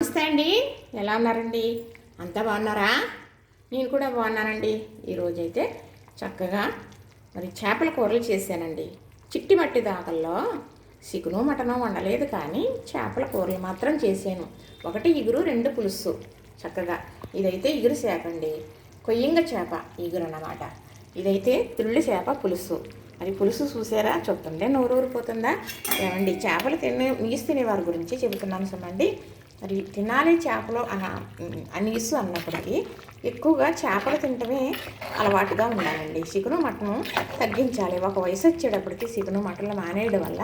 నమస్తే అండి. ఎలా ఉన్నారండి? అంతా బాగున్నారా? నేను కూడా బాగున్నానండి. ఈరోజైతే చక్కగా చేపల కూరలు చేశానండి. చిట్టి మట్టి దాకల్లో చికెను మటను వండలేదు, కానీ చేపల కూరలు మాత్రం చేశాను. ఒకటి ఇగురు, రెండు పులుసు. చక్కగా ఇదైతే ఇగురు చేప అండి, కొయ్యంగ చేప ఇగురు అన్నమాట. ఇదైతే తుళ్ళి చేప పులుసు. అది పులుసు చూసారా, చూస్తుంటే నోరూరిపోతుందా? ఏమండి, చేపలు నీసు తినే వారి గురించి చెబుతున్నాను చూడండి. మరి తినాలి చేపలు నీసు అన్నప్పటికీ ఎక్కువగా చేపలు తినటమే అలవాటుగా ఉండాలండి. చికెను మటను తగ్గించాలి. ఒక వయసు వచ్చేటప్పటికి చికెను మటన్లు మానేయడం వల్ల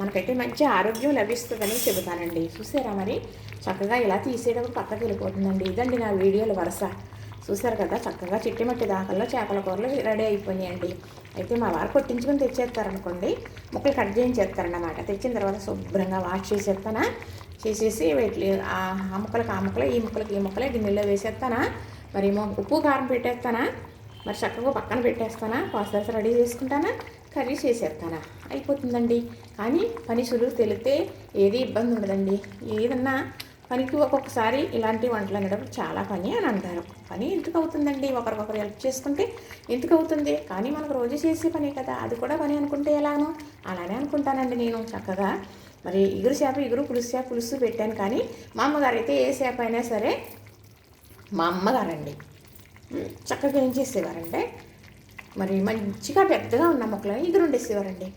మనకైతే మంచి ఆరోగ్యం లభిస్తుందని చెబుతానండి. చూసారా, మరి చక్కగా ఇలా తీసేటప్పుడు పక్కకి వెళ్ళిపోతుందండి. ఇదండి నా వీడియోల వరుస. చూసారు కదా, చక్కగా చిట్టిమట్టి దాకల్లో చేపల కూరలు రెడీ అయిపోయినాయండి. అయితే మా వారు కొట్టించుకొని తెచ్చేస్తారనుకోండి, ముక్కలు కట్ చేయించేస్తారన్నమాట. తెచ్చిన తర్వాత శుభ్రంగా వాష్ చేసేసి వీటి ఆ ముక్కలకి ఆ ముక్కలు, ఈ ముక్కలకి ఈ ముక్కలే గిన్నెలో వేసేస్తానా. మరి ఉప్పు కారం పెట్టేస్తానా, మరి చక్కగా పక్కన పెట్టేస్తానా, పాస్తా రెడీ చేసుకుంటానా, కర్రీ చేసేస్తానా, అయిపోతుందండి. కానీ పని సులువు తెలితే ఏది ఇబ్బంది ఉండదండి. ఏదన్నా పనికి ఒక్కొక్కసారి ఇలాంటి వంటలు అనేటప్పుడు చాలా పని అని అంటారు. పని ఎందుకు అవుతుందండి? ఒకరికొకరు హెల్ప్ చేసుకుంటే ఎందుకు అవుతుంది? కానీ మనకు రోజు చేసే పని కదా, అది కూడా పని అనుకుంటే ఎలానో అలానే అనుకుంటానండి నేను. చక్కగా మరి ఇగురు చేప ఇగురు, పులుసు చేప పులుసు పెట్టాను. కానీ మా అమ్మగారు అయితే ఏ చేప అయినా సరే, మా అమ్మగారండి చక్కగా ఏం చేసేవారంటే, మరి మంచిగా పెద్దగా ఉన్న ముక్కలని ఇగురు వండేసేవారండి.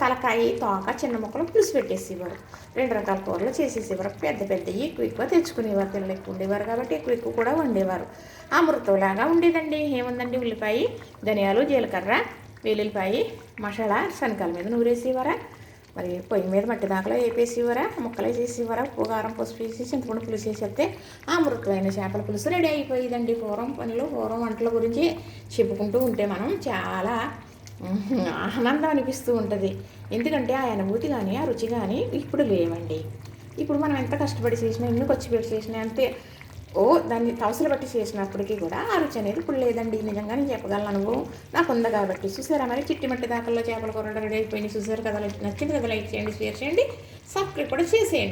తలకాయ, తోక, చిన్న ముక్కలు పులుసు పెట్టేసేవారు. రెండు రకాల కూరలు చేసేసేవారు. పెద్దవి ఎక్కువ తెచ్చుకునేవారు. పిల్లలు ఎక్కువ ఉండేవారు కాబట్టి ఎక్కువ కూడా వండేవారు. అమృతంలాగా ఉండేదండి. ఏముందండి, ఉల్లిపాయ, ధనియాలు, జీలకర్ర, వెల్లుల్లిపాయ, మసాలా శనకాల మీద నూరేసేవారా, మరి పొయ్యి మీద మట్టి దాకలో వేపేసేవారా, ముక్కలు వేసేసేవారా, ఉప్పు కారం పసుపు వేసి చింతపండు పులుసు వేసేస్తే అమృతమైన చేపల పులుసు రెడీ అయిపోయేదండి. పూర్వం వంటల గురించి చెప్పుకుంటూ ఉంటే మనం చాలా ఆనందం అనిపిస్తూ ఉంటుంది. ఎందుకంటే ఆ అనుభూతి కానీ ఆ రుచి కానీ ఇప్పుడు లేవండి. ఇప్పుడు మనం ఎంత కష్టపడి చేసినా, ఎన్ని ఖర్చు పెట్టి చేసినా, అంతే దాన్ని తవసలు బట్టి చేసినప్పటికీ కూడా ఆ రుచి అనేది ఇప్పుడు లేదండి. నిజంగా నేను చెప్పగలను, అనుభవం నాకు ఉంది కాబట్టి. చూసారా, మరి చిట్టి మట్టి దాకల్లో చేపల కూర రెడీ అయిపోయింది. చూసారు కదా, నచ్చింది కదా, లైక్ చేయండి, షేర్ చేయండి, సబ్స్క్రైబ్ కూడా చేసేయండి.